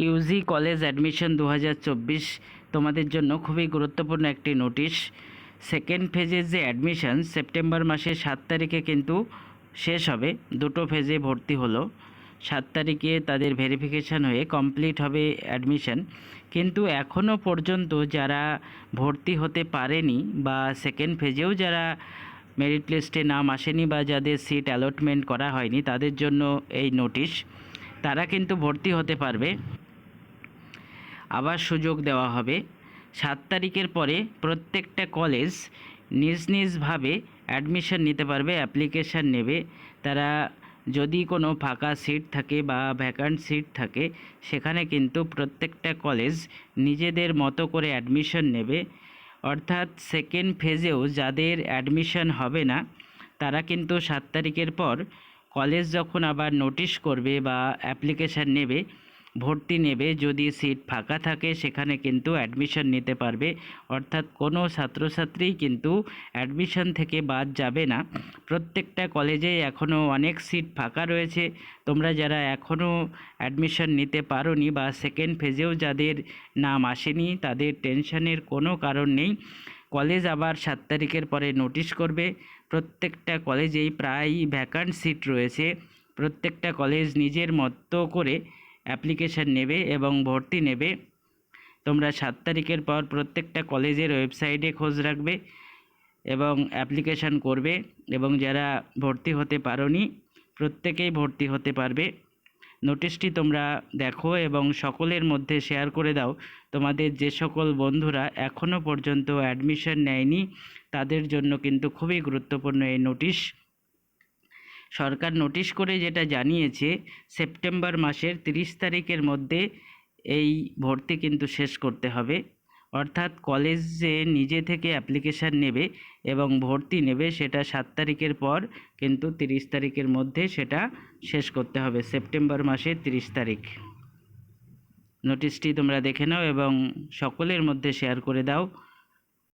Yuji college admission 2024 তোমাদের জন্য খুবই গুরুত্বপূর্ণ একটি নোটিশ। সেকেন্ড ফেজের যে অ্যাডমিশন সেপ্টেম্বর মাসের 7 তারিখে কিন্তু শেষ হবে। দুটো ফেজে ভর্তি হলো। 7 তারিখে তাদের ভেরিফিকেশান হয়ে কমপ্লিট হবে অ্যাডমিশন। কিন্তু এখনও পর্যন্ত যারা ভর্তি হতে পারেনি বা সেকেন্ড ফেজেও যারা মেরিট লিস্টে নাম আসেনি বা যাদের সিট অ্যালটমেন্ট করা হয়নি তাদের জন্য এই নোটিশ। তারা কিন্তু ভর্তি হতে পারবে, আবার সুযোগ দেওয়া হবে। 7 তারিখের পরে প্রত্যেকটা কলেজ নিজ নিজভাবে অ্যাডমিশন নিতে পারবে, অ্যাপ্লিকেশান নেবে। তারা যদি কোনো ফাঁকা সিট থাকে বা ভ্যাকান্ট সিট থাকে সেখানে কিন্তু প্রত্যেকটা কলেজ নিজেদের মতো করে অ্যাডমিশন নেবে। অর্থাৎ সেকেন্ড ফেজেও যাদের অ্যাডমিশন হবে না তারা কিন্তু 7 তারিখের পর কলেজ যখন আবার নোটিশ করবে বা অ্যাপ্লিকেশান নেবে, ভর্তি নেবে, যদি সিট ফাঁকা থাকে সেখানে কিন্তু অ্যাডমিশন নিতে পারবে। অর্থাৎ কোনো ছাত্রছাত্রীই কিন্তু অ্যাডমিশন থেকে বাদ যাবে না। প্রত্যেকটা কলেজেই এখনও অনেক সিট ফাঁকা রয়েছে। তোমরা যারা এখনও অ্যাডমিশন নিতে পারোনি বা সেকেন্ড ফেজেও যাদের নাম আসেনি তাদের টেনশনের কোনো কারণ নেই। কলেজ আবার 7 তারিখের পরে নোটিশ করবে। প্রত্যেকটা কলেজেই প্রায় ভ্যাকান্ট সিট রয়েছে। প্রত্যেকটা কলেজ নিজের মতো করে অ্যাপ্লিকেশান নেবে এবং ভর্তি নেবে। তোমরা 7 তারিখের পর প্রত্যেকটা কলেজের ওয়েবসাইটে খোঁজ রাখবে এবং অ্যাপ্লিকেশান করবে, এবং যারা ভর্তি হতে পারোনি প্রত্যেকেই ভর্তি হতে পারবে। নোটিশটি তোমরা দেখো এবং সকলের মধ্যে শেয়ার করে দাও। তোমাদের যে সকল বন্ধুরা এখনও পর্যন্ত অ্যাডমিশন নেয়নি তাদের জন্য কিন্তু খুবই গুরুত্বপূর্ণ এই নোটিশ। সরকার নোটিশ করে যেটা জানিয়েছে, সেপ্টেম্বর মাসের 30 তারিখের মধ্যে এই ভর্তি কিন্তু শেষ করতে হবে। অর্থাৎ কলেজে নিজে থেকে অ্যাপ্লিকেশান নেবে এবং ভর্তি নেবে, সেটা 7 তারিখের পর কিন্তু 30 তারিখের মধ্যে সেটা শেষ করতে হবে। সেপ্টেম্বর মাসের 30 তারিখ। নোটিশটি তোমরা দেখে নাও এবং সকলের মধ্যে শেয়ার করে দাও।